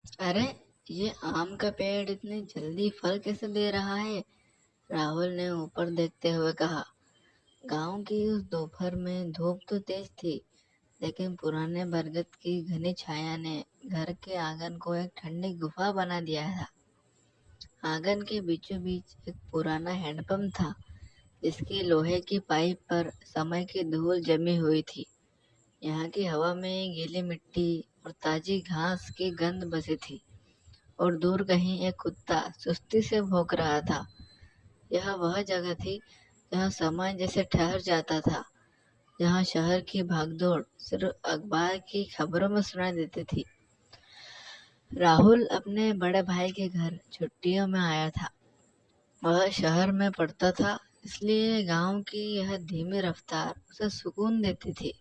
अरे, ये आम का पेड़ इतनी जल्दी फल कैसे दे रहा है? राहुल ने ऊपर देखते हुए कहा। गांव की उस दोपहर में धूप तो तेज थी, लेकिन पुराने बरगद की घनी छाया ने घर के आंगन को एक ठंडी गुफा बना दिया था। आंगन के बीचों बीच एक पुराना हैंडपंप था, जिसकी लोहे की पाइप पर समय की धूल जमी हुई थी। यहाँ की हवा में गीली मिट्टी और ताजी घास की गंध बसी थी, और दूर कहीं एक कुत्ता सुस्ती से भौंक रहा था। यह वह जगह थी जहाँ समय जैसे ठहर जाता था, जहाँ शहर की भागदौड़ सिर्फ अखबार की खबरों में सुनाई देती थी। राहुल अपने बड़े भाई के घर छुट्टियों में आया था। वह शहर में पढ़ता था, इसलिए गांव की यह धीमी रफ्तार उसे सुकून देती थी।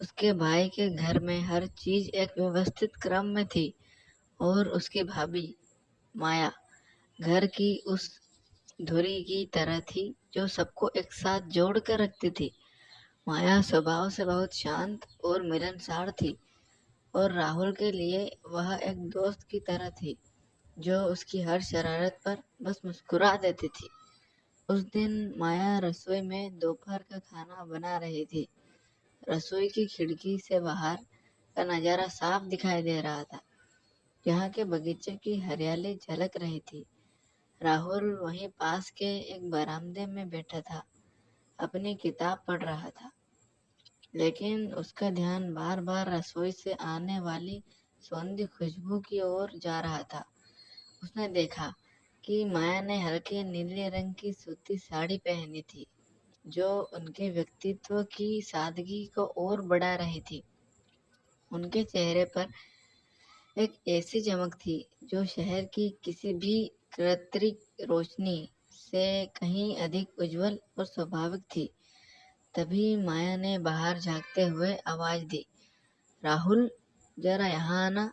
उसके भाई के घर में हर चीज एक व्यवस्थित क्रम में थी, और उसकी भाभी माया घर की उस धुरी की तरह थी जो सबको एक साथ जोड़ कर रखती थी। माया स्वभाव से बहुत शांत और मिलनसार थी, और राहुल के लिए वह एक दोस्त की तरह थी जो उसकी हर शरारत पर बस मुस्कुरा देती थी। उस दिन माया रसोई में दोपहर का खाना बना रही थी। रसोई की खिड़की से बाहर का नजारा साफ दिखाई दे रहा था, यहाँ के बगीचे की हरियाली झलक रही थी। राहुल वहीं पास के एक बरामदे में बैठा था, अपनी किताब पढ़ रहा था, लेकिन उसका ध्यान बार बार रसोई से आने वाली सौंधी खुशबू की ओर जा रहा था। उसने देखा कि माया ने हल्के नीले रंग की सूती साड़ी पहनी थी, जो उनके व्यक्तित्व की सादगी को और बढ़ा रही थी। उनके चेहरे पर एक ऐसी चमक थी जो शहर की किसी भी कृत्रिम रोशनी से कहीं अधिक उज्जवल और स्वाभाविक थी। तभी माया ने बाहर झांकते हुए आवाज दी, राहुल, जरा यहाँ आना।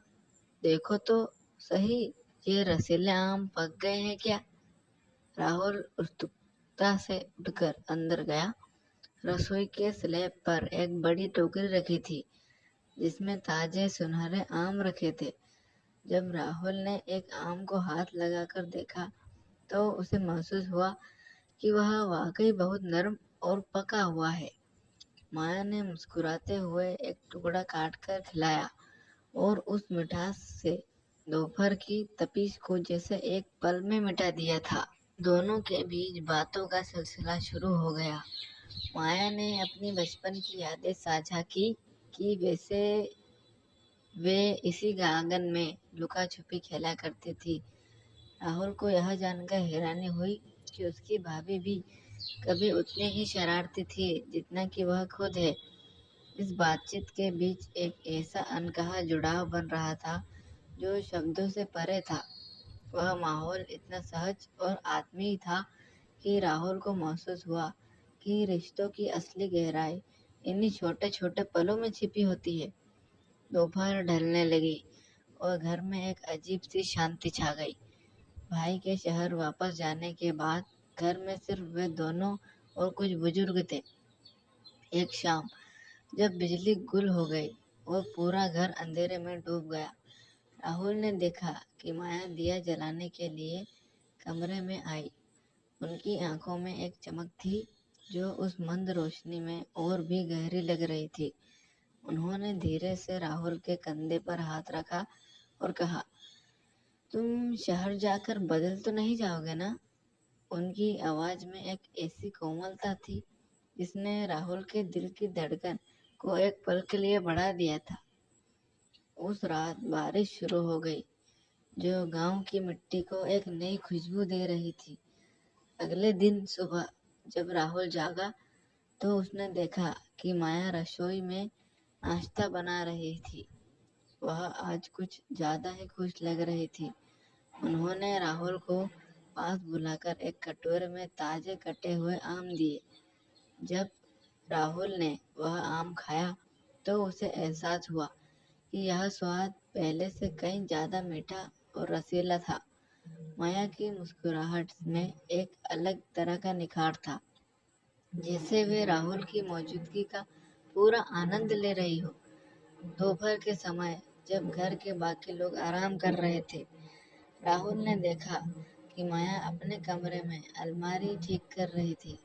देखो तो सही, ये रसीले आम पक गए हैं क्या? राहुल उत्सुकता से उठकर अंदर गया। रसोई के स्लैब पर एक बड़ी टोकरी रखी थी, जिसमें ताजे सुनहरे आम रखे थे। जब राहुल ने एक आम को हाथ लगाकर देखा, तो उसे महसूस हुआ कि वह वाकई बहुत नरम और पका हुआ है। माया ने मुस्कुराते हुए एक टुकड़ा काटकर खिलाया, और उस मिठास से दोपहर की तपिश को जैसे एक पल में मिटा दिया था। दोनों के बीच बातों का सिलसिला शुरू हो गया। माया ने अपनी बचपन की यादें साझा की कि वैसे वे इसी आंगन में लुका छुपी खेला करती थी। राहुल को यह जानकर हैरानी हुई कि उसकी भाभी भी कभी उतनी ही शरारती थी जितना कि वह खुद है। इस बातचीत के बीच एक ऐसा अनकहा जुड़ाव बन रहा था जो शब्दों से परे था। वह माहौल इतना सहज और आत्मीय था कि राहुल को महसूस हुआ कि रिश्तों की असली गहराई इन्हीं छोटे छोटे पलों में छिपी होती है। दोपहर ढलने लगी और घर में एक अजीब सी शांति छा गई। भाई के शहर वापस जाने के बाद घर में सिर्फ वे दोनों और कुछ बुजुर्ग थे। एक शाम जब बिजली गुल हो गई और पूरा घर अंधेरे में डूब गया, राहुल ने देखा कि माया दिया जलाने के लिए कमरे में आई। उनकी आंखों में एक चमक थी जो उस मंद रोशनी में और भी गहरी लग रही थी। उन्होंने धीरे से राहुल के कंधे पर हाथ रखा और कहा, तुम शहर जाकर बदल तो नहीं जाओगे ना? उनकी आवाज में एक ऐसी कोमलता थी जिसने राहुल के दिल की धड़कन को एक पल के लिए बढ़ा दिया था। उस रात बारिश शुरू हो गई, जो गांव की मिट्टी को एक नई खुशबू दे रही थी। अगले दिन सुबह जब राहुल जागा, तो उसने देखा कि माया रसोई में नाश्ता बना रही थी। वह आज कुछ ज्यादा ही खुश लग रही थी। उन्होंने राहुल को पास बुलाकर एक कटोरे में ताजे कटे हुए आम दिए। जब राहुल ने वह आम खाया, तो उसे एहसास हुआ कि यह स्वाद पहले से कहीं ज्यादा मीठा और रसीला था। माया की मुस्कुराहट में एक अलग तरह का निखार था, जैसे वे राहुल की मौजूदगी का पूरा आनंद ले रही हो। दोपहर के समय जब घर के बाकी लोग आराम कर रहे थे। राहुल ने देखा कि माया अपने कमरे में अलमारी ठीक कर रही थी।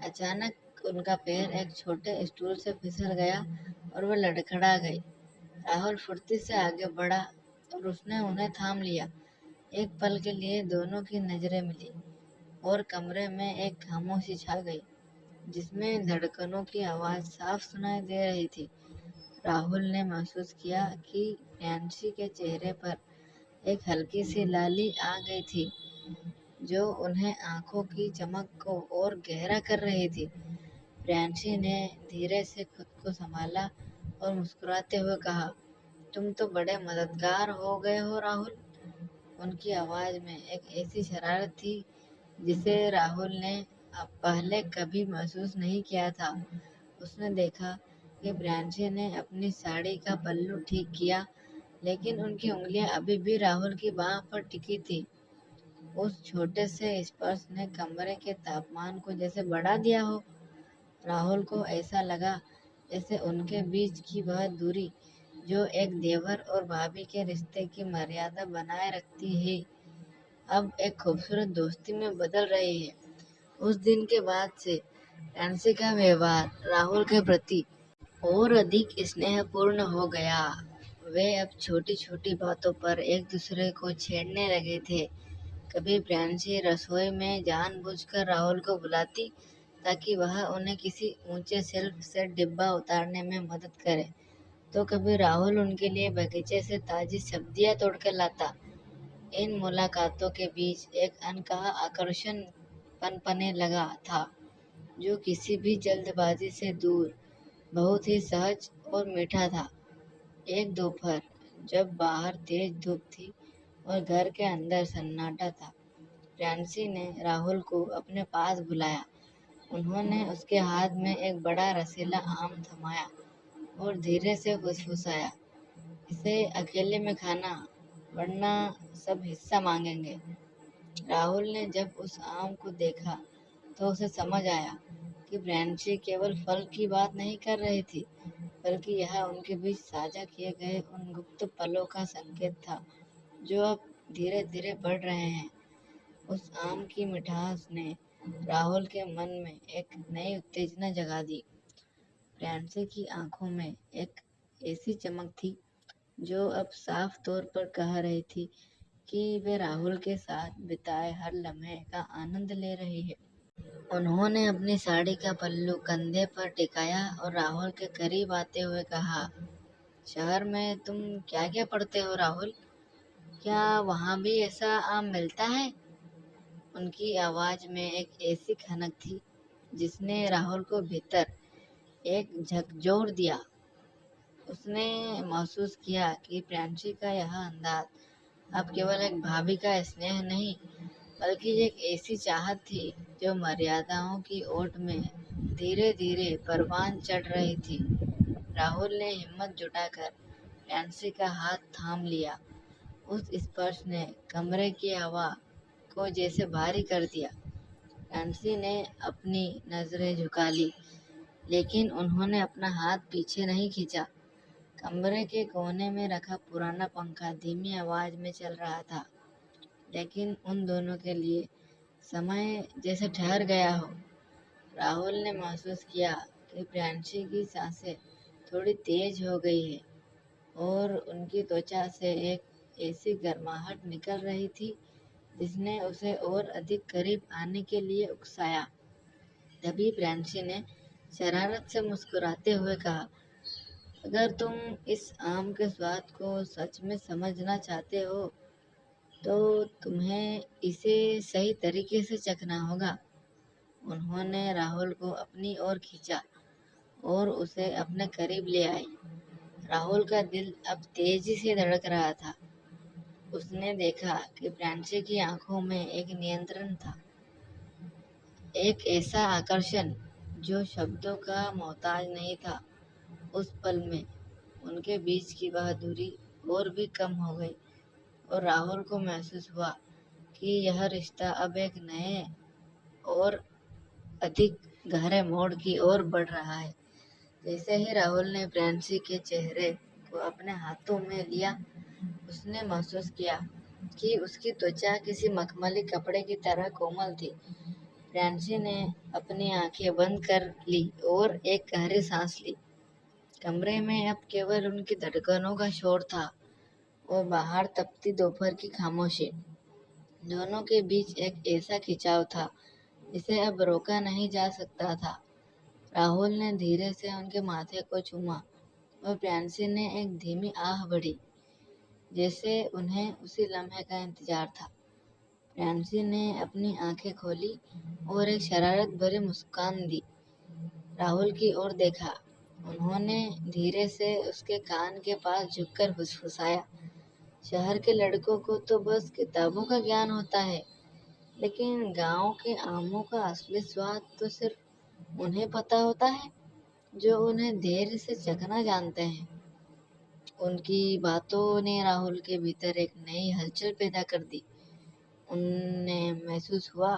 अचानक उनका पैर एक छोटे स्टूल से फिसल गया और वह लड़खड़ा गई। राहुल फुर्ती से आगे बढ़ा और उसने उन्हें थाम लिया। एक पल के लिए दोनों की नजरें मिली और कमरे में एक खामोशी छा गई, जिसमें धड़कनों की आवाज साफ सुनाई दे रही थी। राहुल ने महसूस किया कि प्रियांशी के चेहरे पर एक हल्की सी लाली आ गई थी, जो उन्हें आंखों की चमक को और गहरा कर रही थी। प्रियांशी ने धीरे से खुद को संभाला और मुस्कुराते हुए कहा, तुम तो बड़े मददगार हो गए हो राहुल। उनकी आवाज में एक ऐसी शरारत थी जिसे राहुल ने अब पहले कभी महसूस नहीं किया था। उसने देखा कि प्रियांशी ने अपनी साड़ी का पल्लू ठीक किया, लेकिन उनकी उंगलियां अभी भी राहुल की बाह पर टिकी थी। उस छोटे से स्पर्श ने कमरे के तापमान को जैसे बढ़ा दिया हो। राहुल को ऐसा लगा जैसे उनके बीच की वह दूरी जो एक देवर और भाभी के रिश्ते की मर्यादा बनाए रखती है, अब एक खूबसूरत दोस्ती में बदल रही है। उस दिन के बाद से प्रियांशी का व्यवहार राहुल के प्रति और अधिक स्नेहपूर्ण हो गया। वे अब छोटी छोटी बातों पर एक दूसरे को छेड़ने लगे थे। कभी प्रियांशी रसोई में जानबूझकर राहुल को बुलाती ताकि वह उन्हें किसी ऊंचे शेल्फ से डिब्बा उतारने में मदद करे, तो कभी राहुल उनके लिए बगीचे से ताजी सब्जियां तोड़कर लाता। इन मुलाकातों के बीच एक अनकहा आकर्षण पनपने लगा था, जो किसी भी जल्दबाजी से दूर बहुत ही सहज और मीठा था। एक दोपहर, जब बाहर तेज धूप थी और घर के अंदर सन्नाटा था, प्रियांशी ने राहुल को अपने पास बुलाया। उन्होंने उसके हाथ में एक बड़ा रसीला आम थमाया और धीरे से फुसफुसाया, इसे अकेले में खाना, वरना सब हिस्सा मांगेंगे। राहुल ने जब उस आम को देखा तो उसे समझ आया कि प्रियांशी केवल फल की बात नहीं कर रही थी, बल्कि यह उनके बीच साझा किए गए उन गुप्त पलों का संकेत था, जो अब धीरे धीरे बढ़ रहे हैं। उस आम की मिठास ने राहुल के मन में एक नई उत्तेजना जगा दी। प्रियांशी की आंखों में एक ऐसी चमक थी जो अब साफ तौर पर कह रही थी कि वे राहुल के साथ बिताए हर लम्हे का आनंद ले रही है। उन्होंने अपनी साड़ी का पल्लू कंधे पर टिकाया और राहुल के करीब आते हुए कहा, शहर में तुम क्या क्या पढ़ते हो राहुल? क्या वहाँ भी ऐसा आम मिलता है? उनकी आवाज में एक ऐसी खनक थी जिसने राहुल को भीतर एक झकझोर दिया। उसने महसूस किया कि प्रियांशी का यह अंदाज अब केवल एक भाभी का स्नेह नहीं, बल्कि एक ऐसी चाहत थी जो मर्यादाओं की ओट में धीरे धीरे परवान चढ़ रही थी। राहुल ने हिम्मत जुटाकर प्रियांशी का हाथ थाम लिया। उस स्पर्श ने कमरे की हवा को जैसे भारी कर दिया। प्रियांशी ने अपनी नजरें झुका ली, लेकिन उन्होंने अपना हाथ पीछे नहीं खींचा। कमरे के कोने में रखा पुराना पंखा धीमी आवाज में चल रहा था, लेकिन उन दोनों के लिए समय जैसे ठहर गया हो। राहुल ने महसूस किया कि प्रियांशी की सांसें थोड़ी तेज हो गई है और उनकी त्वचा से एक ऐसी गर्माहट निकल रही थी जिसने उसे और अधिक करीब आने के लिए उकसाया। तभी प्रियांशी ने शरारत से मुस्कुराते हुए कहा, अगर तुम इस आम के स्वाद को सच में समझना चाहते हो तो तुम्हें इसे सही तरीके से चखना होगा। उन्होंने राहुल को अपनी ओर खींचा और उसे अपने करीब ले आए। राहुल का दिल अब तेजी से धड़क रहा था। उसने देखा कि प्रियांशी की आंखों में एक नियंत्रण था, एक ऐसा आकर्षण जो शब्दों का मोहताज नहीं था। उस पल में उनके बीच की वह दूरी और भी कम हो गई और राहुल को महसूस हुआ कि यह रिश्ता अब एक नए और अधिक गहरे मोड़ की ओर बढ़ रहा है। जैसे ही राहुल ने प्रियांशी के चेहरे को अपने हाथों में लिया, उसने महसूस किया कि उसकी त्वचा किसी मखमली कपड़े की तरह कोमल थी। फ्रांसी ने अपनी आंखें बंद कर ली और एक गहरी सांस ली। कमरे में अब केवल उनकी धड़कनों का शोर था और बाहर तपती दोपहर की खामोशी। दोनों के बीच एक ऐसा खिंचाव था जिसे अब रोका नहीं जा सकता था। राहुल ने धीरे से उनके माथे को चूमा और फ्रांसी ने एक धीमी आह भरी, जैसे उन्हें उसी लम्हे का इंतजार था। फ्रांसी ने अपनी आंखें खोली और एक शरारत भरी मुस्कान दी। राहुल की ओर देखा। उन्होंने धीरे से उसके कान के पास झुककर फुसफुसाया, शहर के लड़कों को तो बस किताबों का ज्ञान होता है, लेकिन गांव के आमों का असली स्वाद तो सिर्फ उन्हें पता होता है जो उन्हें धैर्य से चखना जानते हैं। उनकी बातों ने राहुल के भीतर एक नई हलचल पैदा कर दी। उन्हें महसूस हुआ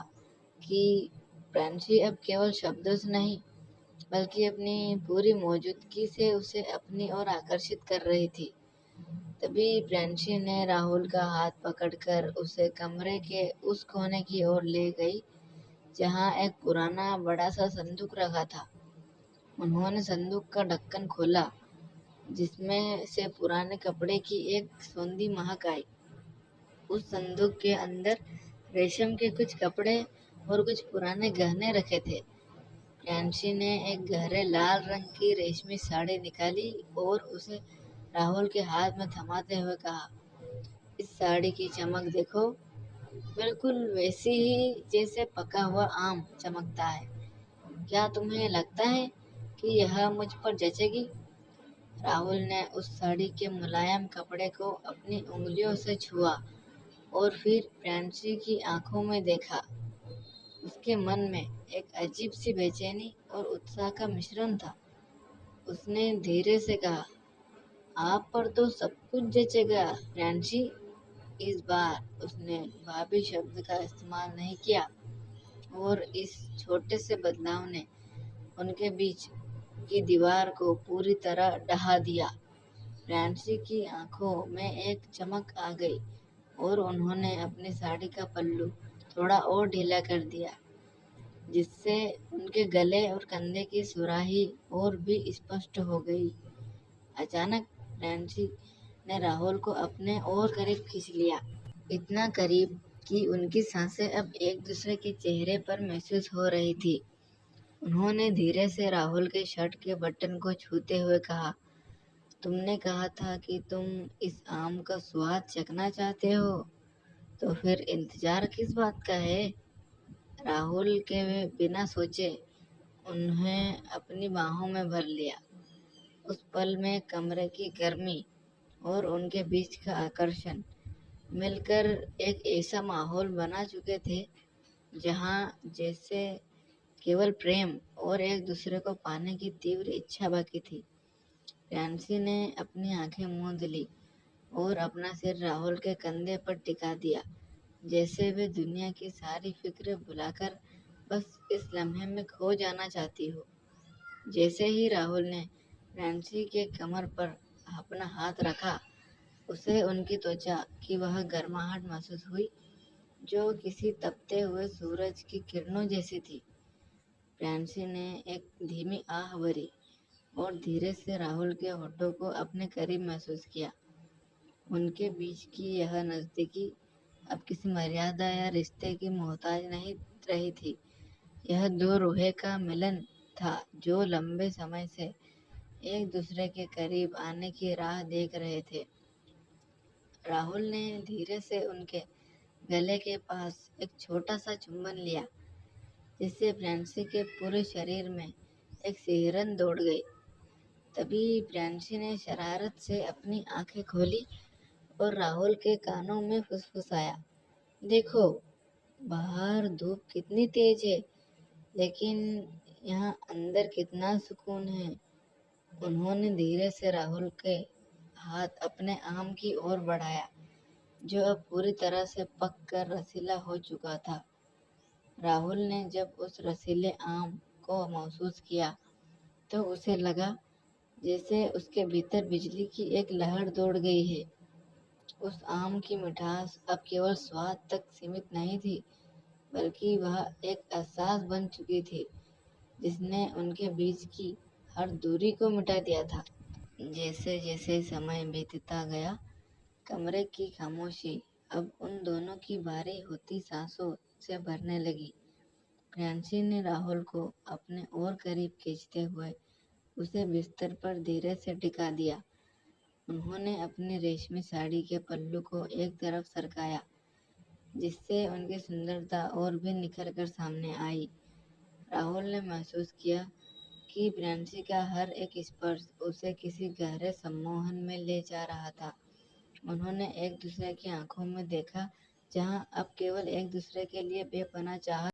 कि फ्रांसी अब केवल शब्दों से नहीं, बल्कि अपनी पूरी मौजूदगी से उसे अपनी ओर आकर्षित कर रही थी। तभी फ्रांसी ने राहुल का हाथ पकड़कर उसे कमरे के उस कोने की ओर ले गई जहां एक पुराना बड़ा सा संदूक रखा था। उन्होंने संदूक का ढक्कन खोला, जिसमें से पुराने कपड़े की एक सौंधी महक आई। उस संदूक के अंदर रेशम के कुछ कपड़े और कुछ पुराने गहने रखे थे। फ्रांसी ने एक गहरे लाल रंग की रेशमी साड़ी निकाली और उसे राहुल के हाथ में थमाते हुए कहा, इस साड़ी की चमक देखो, बिल्कुल वैसी ही जैसे पका हुआ आम चमकता है। क्या तुम्हें लगता है कि यह मुझ पर जचेगी? राहुल ने उस साड़ी के मुलायम कपड़े को अपनी उंगलियों से छुआ और फिर फ्रांसी की आंखों में देखा। उसके मन में एक अजीब सी बेचैनी और उत्साह का मिश्रण था। उसने धीरे से कहा, आप पर तो सब कुछ जचेगा फ्रांसी। इस बार उसने भाभी शब्द का इस्तेमाल नहीं किया और इस छोटे से बदलाव ने उनके बीच की दीवार को पूरी तरह ढहा दिया। फ्रांसी की आंखों में एक चमक आ गई और उन्होंने अपनी साड़ी का पल्लू थोड़ा और ढीला कर दिया, जिससे उनके गले और कंधे की सुराही और भी स्पष्ट हो गई। अचानक फ्रांसी ने राहुल को अपने और करीब खींच लिया, इतना करीब कि उनकी सांसें अब एक दूसरे के चेहरे पर महसूस हो रही थी। उन्होंने धीरे से राहुल के शर्ट के बटन को छूते हुए कहा, तुमने कहा था कि तुम इस आम का स्वाद चखना चाहते हो, तो फिर इंतजार किस बात का है? राहुल के बिना सोचे उन्हें अपनी बाहों में भर लिया। उस पल में कमरे की गर्मी और उनके बीच का आकर्षण मिलकर एक ऐसा माहौल बना चुके थे जहां जैसे केवल प्रेम और एक दूसरे को पाने की तीव्र इच्छा बाकी थी। फ्रांसी ने अपनी आंखें मूंद ली और अपना सिर राहुल के कंधे पर टिका दिया, जैसे वे दुनिया की सारी फिक्र भुलाकर बस इस लम्हे में खो जाना चाहती हो। जैसे ही राहुल ने फ्रांसी के कमर पर अपना हाथ रखा, उसे उनकी त्वचा की वह गर्माहट महसूस हुई जो किसी तपते हुए सूरज की किरणों जैसी थी। फ्रांसी ने एक धीमी आह भरी और धीरे से राहुल के होठों को अपने करीब महसूस किया। उनके बीच की यह नज़दीकी अब किसी मर्यादा या रिश्ते की मोहताज नहीं रही थी। यह दो रूहें का मिलन था जो लंबे समय से एक दूसरे के करीब आने की राह देख रहे थे। राहुल ने धीरे से उनके गले के पास एक छोटा सा चुंबन लिया, जिससे फ्रांसी के पूरे शरीर में एक सिहरन दौड़ गई। तभी फ्रांसी ने शरारत से अपनी आंखें खोली और राहुल के कानों में फुसफुसाया, देखो, बाहर धूप कितनी तेज है, लेकिन यहाँ अंदर कितना सुकून है। उन्होंने धीरे से राहुल के हाथ अपने आम की ओर बढ़ाया, जो अब पूरी तरह से पक कर रसीला हो चुका था। राहुल ने जब उस रसीले आम को महसूस किया तो उसे लगा जैसे उसके भीतर बिजली की एक लहर दौड़ गई है। उस आम की मिठास अब केवल स्वाद तक सीमित नहीं थी, बल्कि वह एक एहसास बन चुकी थी जिसने उनके बीच की हर दूरी को मिटा दिया था। जैसे जैसे समय बीतता गया, कमरे की खामोशी अब उन दोनों की भारी होती सांसों से भरने लगी। प्रियांशी ने राहुल को अपने और करीब खींचते हुए उसे बिस्तर पर धीरे से टिका दिया। उन्होंने अपनी रेशमी साड़ी के पल्लू को एक तरफ सरकाया, जिससे उनकी सुंदरता और भी निखर कर सामने आई। राहुल ने महसूस किया कि प्रियांशी का हर एक स्पर्श उसे किसी गहरे सम्मोहन में ले जा रहा था। उन्होंने एक दूसरे की आंखों में देखा, जहां अब केवल एक दूसरे के लिए बेपनाह चाहत